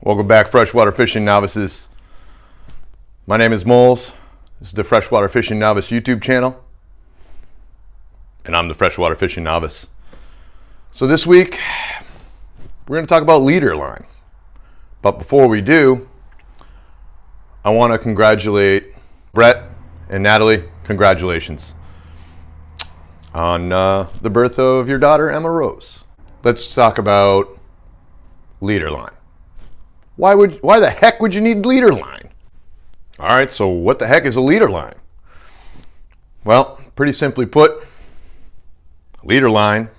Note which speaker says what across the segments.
Speaker 1: Welcome back, freshwater fishing novices. My name is Moles. This is the Freshwater Fishing Novice YouTube channel, and I'm the Freshwater Fishing Novice. So this week, we're going to talk about leader line. But before we do, I want to congratulate Brett and Natalie. Congratulations on the birth of your daughter, Emma Rose. Let's talk about leader line. Why the heck would you need leader line? All right, so what the heck is a leader line? Well, pretty simply put, leader line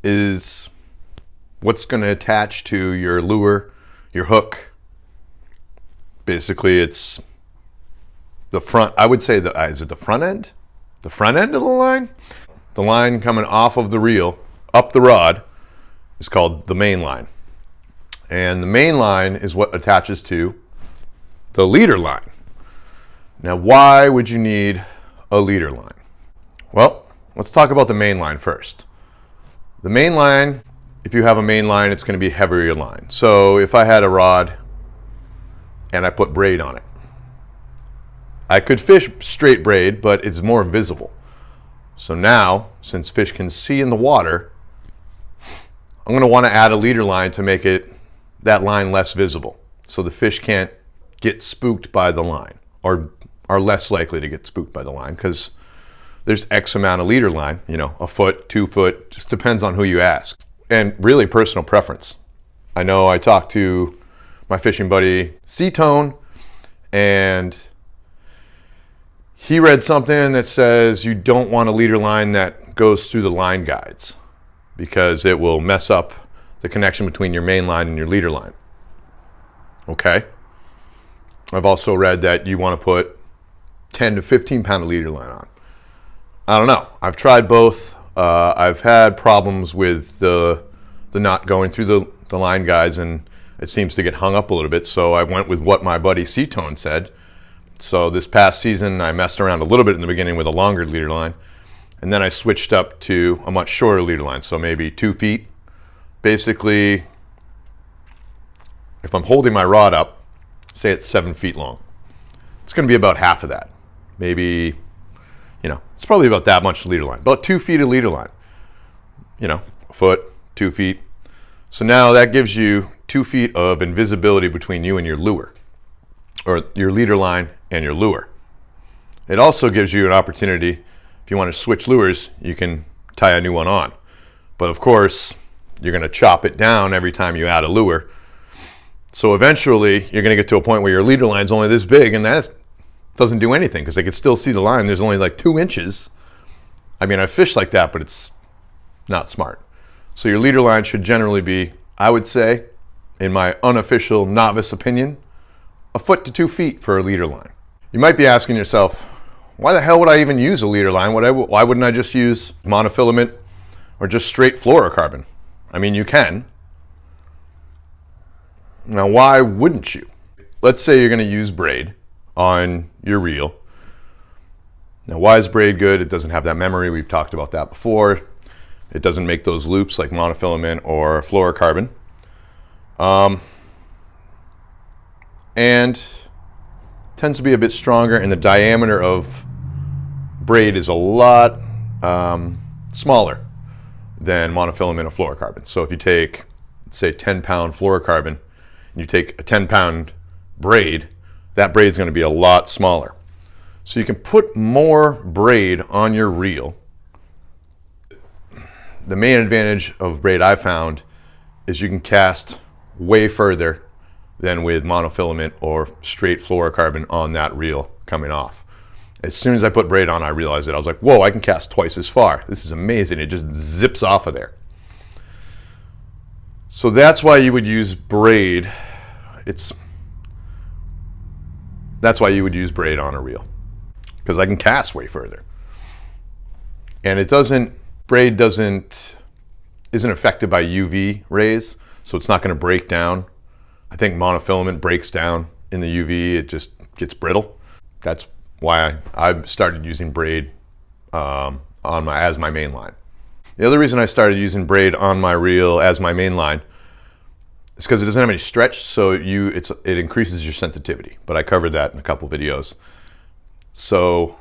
Speaker 1: is what's going to attach to your lure, your hook. Basically, it's the front, I would say, is it the front end? The front end of the line? The line coming off of the reel, up the rod, is called the main line. And the main line is what attaches to the leader line. Now, why would you need a leader line? Well, let's talk about the main line first. The main line, if you have a main line, it's going to be a heavier line. So if I had a rod and I put braid on it, I could fish straight braid, but it's more visible. So now, since fish can see in the water, I'm going to want to add a leader line to make that line less visible, so the fish can't get spooked by the line, or are less likely to get spooked by the line, because there's X amount of leader line, a foot, 2 foot, just depends on who you ask, and really personal preference. I know I talked to my fishing buddy C-Tone, and he read something that says you don't want a leader line that goes through the line guides, because it will mess up the connection between your main line and your leader line. Okay. I've also read that you want to put 10 to 15 pound of leader line on. I don't know. I've tried both. I've had problems with the knot going through the line guides, and it seems to get hung up a little bit. So I went with what my buddy C-Tone said. So this past season, I messed around a little bit in the beginning with a longer leader line, and then I switched up to a much shorter leader line. So maybe 2 feet. Basically, if I'm holding my rod up, say it's 7 feet long, it's going to be about half of that. Maybe, it's probably about that much leader line, about 2 feet of leader line, a foot, 2 feet. So now that gives you 2 feet of invisibility between you and your lure, or your leader line and your lure. It also gives you an opportunity, if you want to switch lures, you can tie a new one on. But of course, you're going to chop it down every time you add a lure. So eventually, you're going to get to a point where your leader line's only this big, and that doesn't do anything because they can still see the line. There's only like 2 inches. I mean, I fish like that, but it's not smart. So your leader line should generally be, I would say, in my unofficial novice opinion, a foot to 2 feet for a leader line. You might be asking yourself, why the hell would I even use a leader line? Why wouldn't I just use monofilament or just straight fluorocarbon? I mean, you can. Now, why wouldn't you? Let's say you're going to use braid on your reel. Now, why is braid good? It doesn't have that memory. We've talked about that before. It doesn't make those loops like monofilament or fluorocarbon. And tends to be a bit stronger, and the diameter of braid is a lot smaller than monofilament or fluorocarbon. So if you take, say, 10-pound fluorocarbon, and you take a 10-pound braid, that braid is going to be a lot smaller. So you can put more braid on your reel. The main advantage of braid I found is you can cast way further than with monofilament or straight fluorocarbon on that reel coming off. As soon as I put braid on, I realized it. I was like, whoa, I can cast twice as far. This is amazing. It just zips off of there. So that's why you would use braid. That's why you would use braid on a reel, because I can cast way further. And braid isn't affected by UV rays, so it's not going to break down. I think monofilament breaks down in the UV. It just gets brittle. That's why I started using braid as my main line. The other reason I started using braid on my reel as my main line It's because it doesn't have any stretch, so it increases your sensitivity. But I covered that in a couple videos. So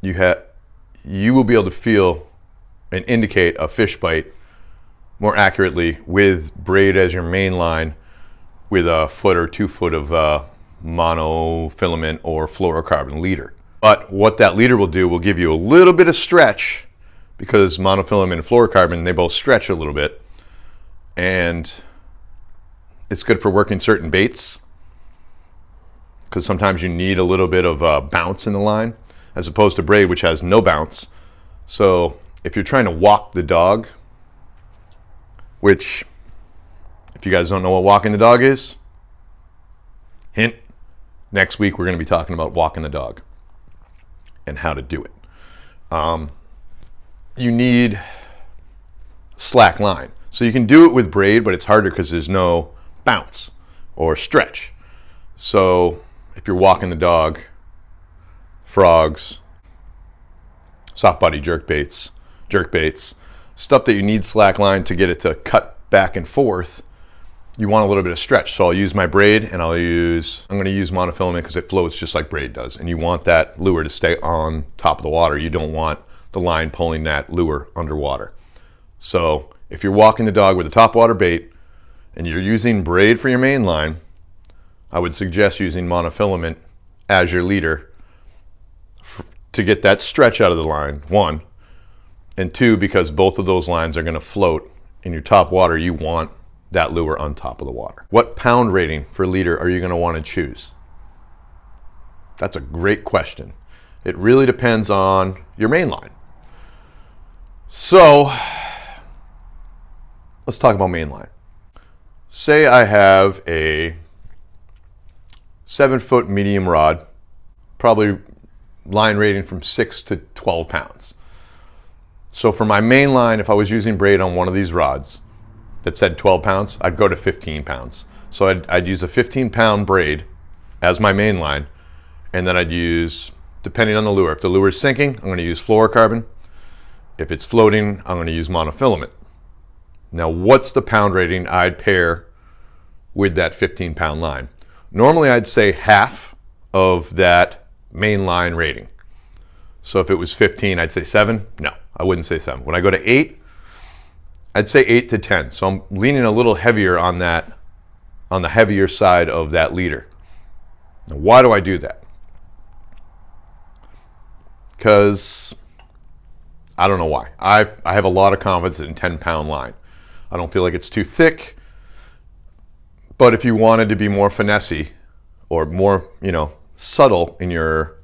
Speaker 1: you will be able to feel and indicate a fish bite more accurately with braid as your main line, with a foot or 2 foot of monofilament or fluorocarbon leader. But what that leader will do will give you a little bit of stretch, because monofilament and fluorocarbon, they both stretch a little bit, and it's good for working certain baits, because sometimes you need a little bit of bounce in the line, as opposed to braid, which has no bounce. So if you're trying to walk the dog, which, if you guys don't know what walking the dog is, hint, next week we're going to be talking about walking the dog and how to do it. You need slack line. So you can do it with braid, but it's harder because there's no bounce or stretch. So if you're walking the dog, frogs, soft body jerk baits, stuff that you need slack line to get it to cut back and forth, you want a little bit of stretch. So I'll use my braid, and I'm going to use monofilament because it floats just like braid does. And you want that lure to stay on top of the water. You don't want the line pulling that lure underwater. So if you're walking the dog with a topwater bait and you're using braid for your main line, I would suggest using monofilament as your leader to get that stretch out of the line, 1. And 2, because both of those lines are going to float in your top water, you want that lure on top of the water. What pound rating for leader are you going to want to choose? That's a great question. It really depends on your main line. So let's talk about main line. Say I have a 7-foot medium rod, probably line rating from 6 to 12 pounds. So for my main line, if I was using braid on one of these rods that said 12 pounds, I'd go to 15 pounds. So I'd use a 15-pound braid as my main line, and then I'd use, depending on the lure, if the lure is sinking, I'm going to use fluorocarbon. If it's floating, I'm going to use monofilament. Now, what's the pound rating I'd pair with that 15-pound line? Normally, I'd say half of that main line rating. So if it was 15, I'd say 7. No, I wouldn't say 7. When I go to 8, I'd say 8 to 10. So I'm leaning a little heavier on that, on the heavier side of that leader. Now, why do I do that? Because I don't know why. I have a lot of confidence in 10-pound line. I don't feel like it's too thick. But if you wanted to be more finessey or more, subtle in your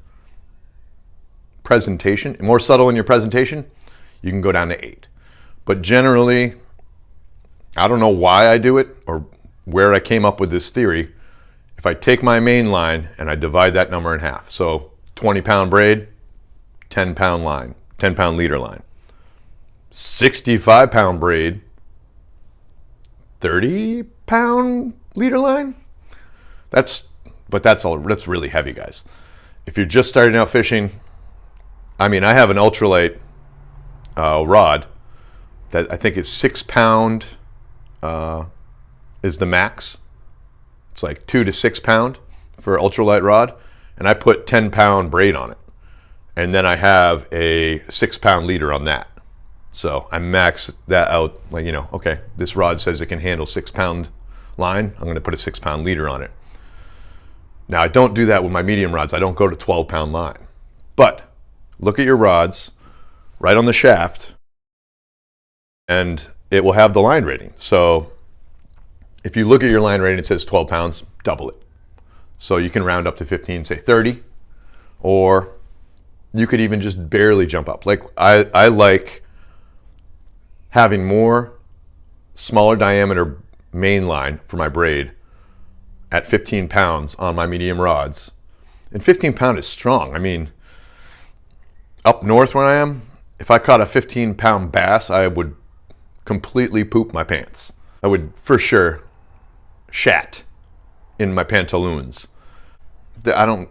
Speaker 1: presentation, you can go down to 8. But generally, I don't know why I do it or where I came up with this theory. If I take my main line and I divide that number in half, so 20-pound braid, 10-pound line, 10-pound leader line. 65-pound braid, 30-pound leader line. That's really heavy, guys. If you're just starting out fishing, I have an ultralight rod that I think is 6-pound is the max. It's like 2 to 6 pound for ultralight rod, and I put 10-pound braid on it, and then I have a 6-pound leader on that. So I max that out, okay, this rod says it can handle 6-pound line. I'm going to put a 6-pound leader on it. Now, I don't do that with my medium rods. I don't go to 12-pound line. But look at your rods right on the shaft, and it will have the line rating. So if you look at your line rating, it says 12 pounds, double it. So you can round up to 15, say 30, or you could even just barely jump up. Like I like having more smaller diameter main line for my braid at 15 pounds on my medium rods. And 15 pound is strong. Up north where I am, if I caught a 15-pound bass, I would completely poop my pants. I would for sure shat in my pantaloons. I don't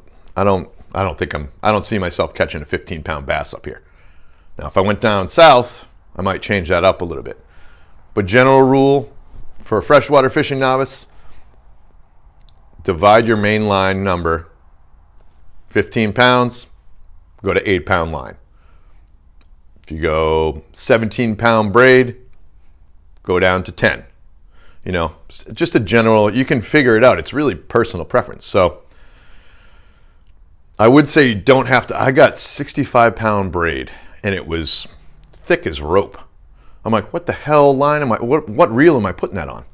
Speaker 1: see myself catching a 15-pound bass up here. Now, if I went down south, I might change that up a little bit. But general rule, For a freshwater fishing novice, divide your main line number, 15 pounds, go to 8-pound line. If you go 17-pound braid, go down to 10. You know, just a general, you can figure it out. It's really personal preference. So I would say you don't have to. I got 65-pound braid and it was thick as rope. I'm like, what the hell line am I, what reel am I putting that on?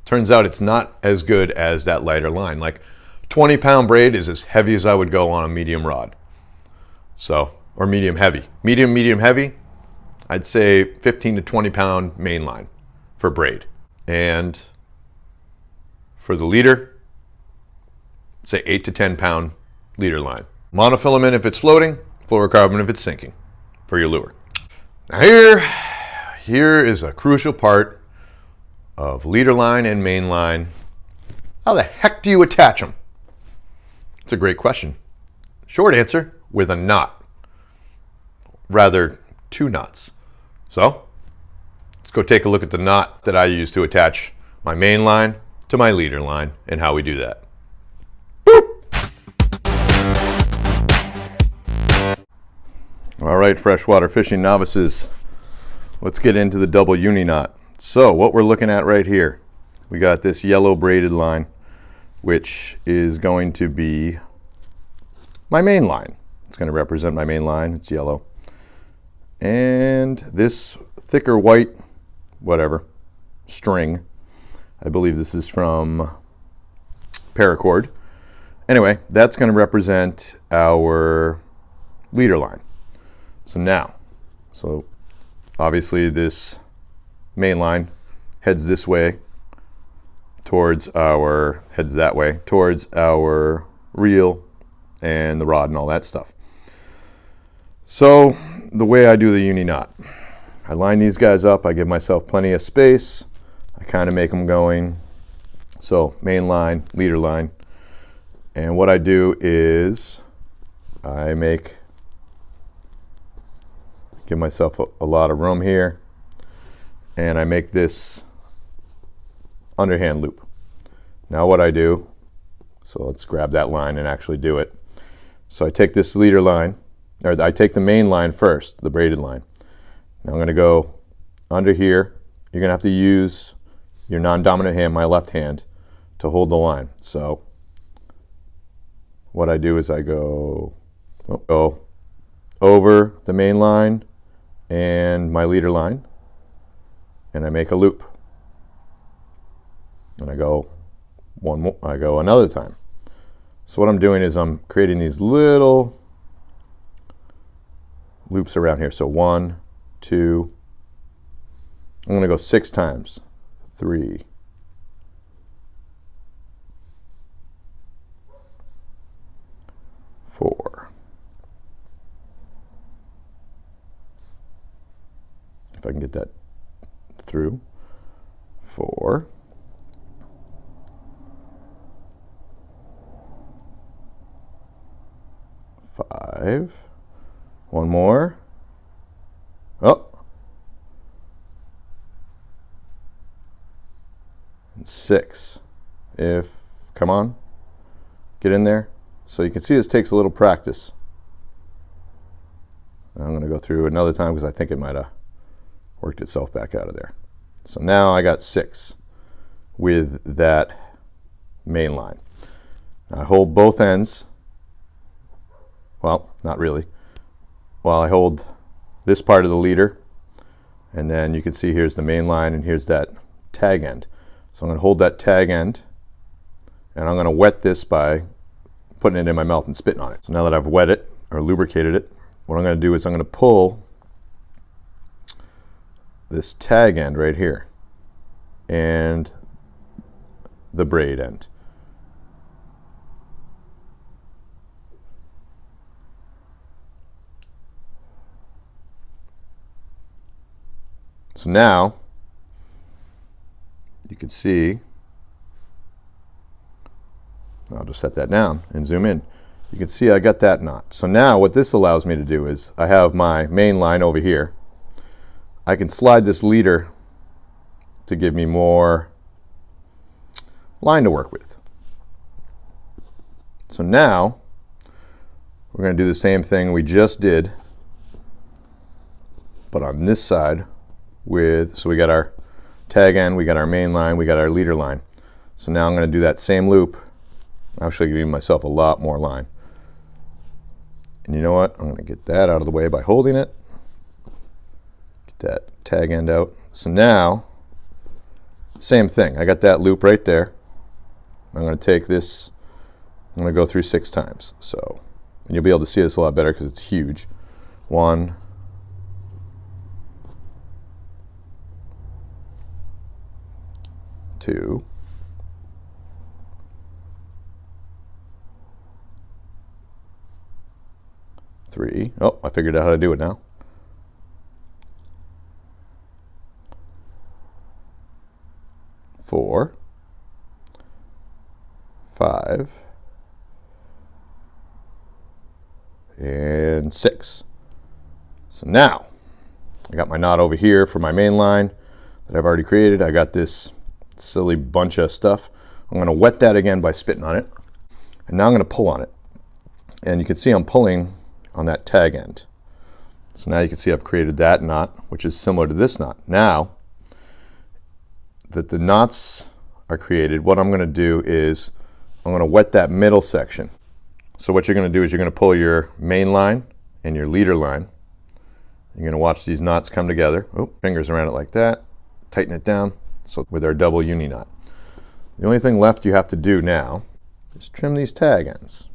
Speaker 1: Turns out it's not as good as that lighter line. Like 20-pound braid is as heavy as I would go on a medium rod. So, or medium heavy. Medium heavy, I'd say 15 to 20-pound main line for braid. And for the leader, say 8 to 10-pound leader line. Monofilament if it's floating, fluorocarbon if it's sinking for your lure. Now here is a crucial part of leader line and main line. How the heck do you attach them? It's a great question. Short answer, with a knot. Rather, 2 knots. So, let's go take a look at the knot that I use to attach my main line to my leader line and how we do that. Boop! All right, freshwater fishing novices, let's get into the double uni knot. So what we're looking at right here, we got this yellow braided line, which is going to be my main line. It's going to represent my main line. It's yellow. And this thicker white, whatever, string, I believe this is from paracord. Anyway, that's going to represent our leader line. So obviously this main line heads this way towards heads that way towards our reel and the rod and all that stuff. So the way I do the uni knot, I line these guys up, I give myself plenty of space, I kind of make them going. So main line, leader line, and what I do is I give myself a lot of room here, and I make this underhand loop. Now what I do, so let's grab that line and actually do it. So I take this leader line, or I take the main line first, the braided line. Now I'm going to go under here. You're going to have to use your non-dominant hand, my left hand, to hold the line. So what I do is I go over the main line and my leader line, and I make a loop. And I go another time. So what I'm doing is I'm creating these little loops around here. So 1, 2, I'm going to go 6 times. 3, 4. If I can get that through. 4. 5. One more. Oh. And 6. Come on, get in there. So you can see this takes a little practice. I'm going to go through another time because I think it might have worked itself back out of there. So now I got 6 with that main line. I hold both ends. Well, not really. Well, I hold this part of the leader, and then you can see here's the main line and here's that tag end. So I'm going to hold that tag end, and I'm going to wet this by putting it in my mouth and spitting on it. So now that I've wet it or lubricated it, what I'm going to do is I'm going to pull this tag end right here and the braid end. So now you can see, I'll just set that down and zoom in. You can see I got that knot. So now what this allows me to do is I have my main line over here. I can slide this leader to give me more line to work with. So now we're going to do the same thing we just did, but on this side with, so we got our tag end, we got our main line, we got our leader line. So now I'm going to do that same loop. I'm actually giving myself a lot more line. And you know what? I'm going to get that out of the way by holding it. Get that tag end out. So now, same thing. I got that loop right there. I'm going to take this, I'm going to go through 6 times. So, and you'll be able to see this a lot better because it's huge. 1, 2, 3. Oh, I figured out how to do it now. 4, 5, and 6. So now I got my knot over here for my main line that I've already created. I got this silly bunch of stuff. I'm going to wet that again by spitting on it. And now I'm going to pull on it. And you can see I'm pulling on that tag end. So now you can see I've created that knot, which is similar to this knot. Now that the knots are created, what I'm going to do is I'm going to wet that middle section. So what you're going to do is you're going to pull your main line and your leader line. You're going to watch these knots come together. Oh, fingers around it like that. Tighten it down. So with our double uni knot. The only thing left you have to do now is trim these tag ends.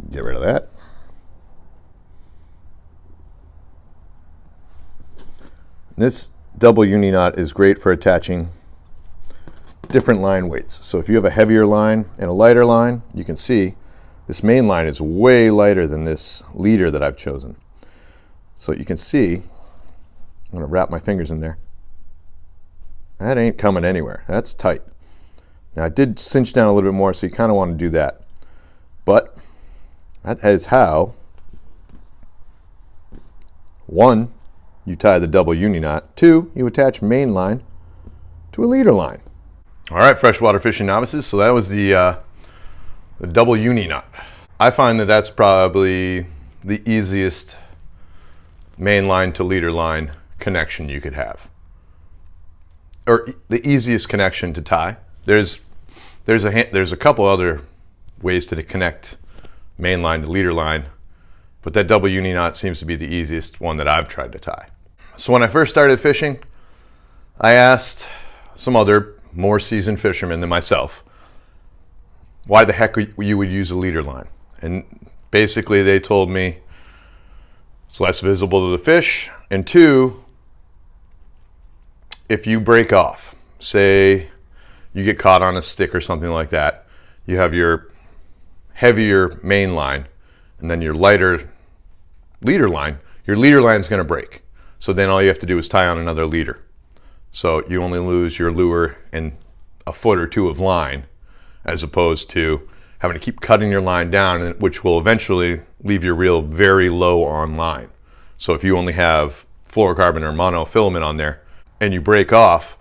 Speaker 1: Get rid of that. This double uni knot is great for attaching different line weights. So if you have a heavier line and a lighter line, you can see this main line is way lighter than this leader that I've chosen. So you can see, I'm going to wrap my fingers in there. That ain't coming anywhere. That's tight. Now I did cinch down a little bit more, so you kind of want to do that. But that is how, 1, you tie the double uni knot. 2, you attach main line to a leader line. All right, freshwater fishing novices. So that was the double uni knot. I find that that's probably the easiest main line to leader line connection you could have, or the easiest connection to tie. There's a couple other ways to connect main line to leader line, but that double uni knot seems to be the easiest one that I've tried to tie. So when I first started fishing, I asked some other more seasoned fishermen than myself why the heck you would use a leader line. And basically they told me it's less visible to the fish, and 2, if you break off, say you get caught on a stick or something like that, you have your heavier main line and then your lighter leader line, your leader line is going to break. So then all you have to do is tie on another leader. So you only lose your lure and a foot or 2 of line, as opposed to having to keep cutting your line down, which will eventually leave your reel very low on line. So if you only have fluorocarbon or monofilament on there and you break off,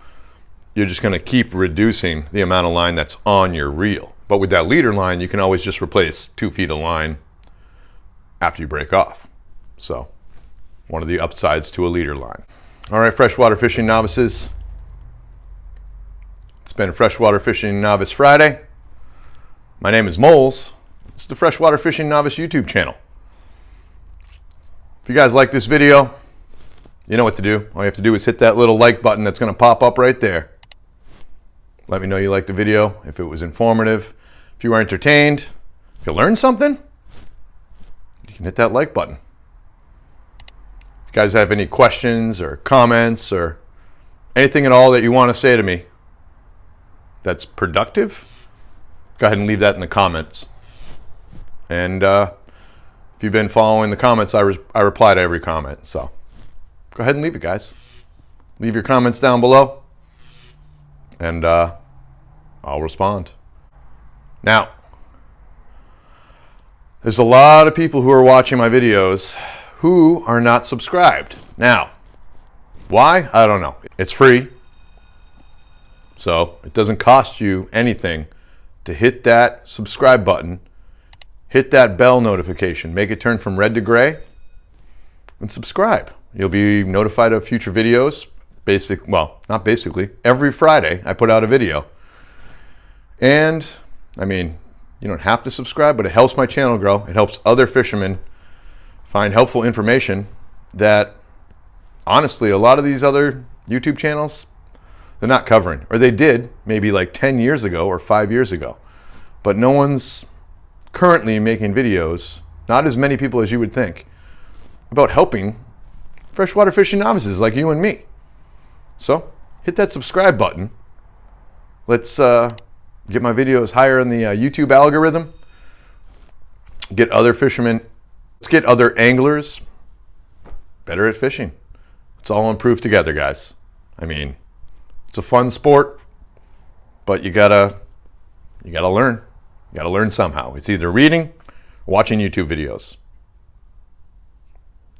Speaker 1: you're just going to keep reducing the amount of line that's on your reel. But with that leader line, you can always just replace 2 feet of line after you break off. So one of the upsides to a leader line. All right, freshwater fishing novices. It's been Freshwater Fishing Novice Friday. My name is Moles. It's the Freshwater Fishing Novice YouTube channel. If you guys like this video, you know what to do. All you have to do is hit that little like button that's going to pop up right there. Let me know you liked the video, if it was informative, if you were entertained, if you learned something, you can hit that like button. If you guys have any questions or comments or anything at all that you want to say to me that's productive, go ahead and leave that in the comments. And if you've been following the comments, I reply to every comment. So go ahead and leave it, guys. Leave your comments down below, and I'll respond. Now, there's a lot of people who are watching my videos who are not subscribed. Now, why? I don't know. It's free, so it doesn't cost you anything to hit that subscribe button, hit that bell notification, make it turn from red to gray, and subscribe. You'll be notified of future videos. Not basically. Every Friday, I put out a video. And, I mean, you don't have to subscribe, but it helps my channel grow. It helps other fishermen find helpful information that, honestly, a lot of these other YouTube channels, they're not covering. Or they did maybe like 10 years ago or 5 years ago. But no one's currently making videos, not as many people as you would think, about helping freshwater fishing novices like you and me. So hit that subscribe button. Let's get my videos higher in the YouTube algorithm. Get other fishermen, let's get other anglers better at fishing. Let's all improve together, guys. I mean, it's a fun sport, but you gotta learn. You gotta learn somehow. It's either reading or watching YouTube videos.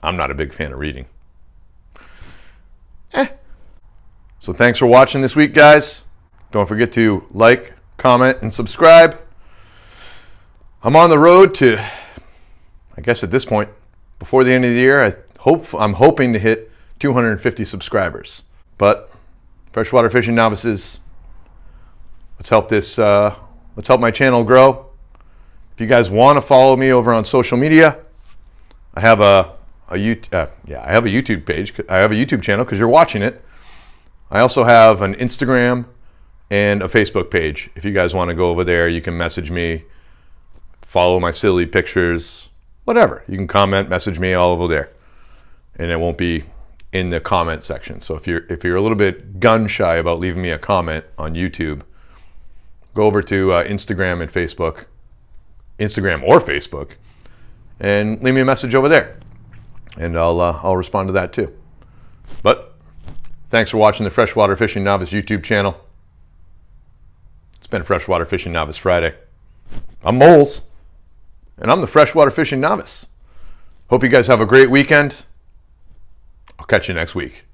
Speaker 1: I'm not a big fan of reading. So thanks for watching this week, guys. Don't forget to like, comment, and subscribe. I'm on the road to, I guess at this point, before the end of the year, I'm hoping to hit 250 subscribers. But freshwater fishing novices, let's help my channel grow. If you guys want to follow me over on social media, I have a YouTube page. I have a YouTube channel because you're watching it. I also have an Instagram and a Facebook page. If you guys want to go over there, you can message me, follow my silly pictures, whatever. You can comment, message me all over there, and it won't be in the comment section. So if you're a little bit gun shy about leaving me a comment on YouTube, go over to Instagram and Facebook, Instagram or Facebook, and leave me a message over there, and I'll respond to that too. But thanks for watching the Freshwater Fishing Novice YouTube channel. It's been Freshwater Fishing Novice Friday. I'm Moles, and I'm the Freshwater Fishing Novice. Hope you guys have a great weekend. I'll catch you next week.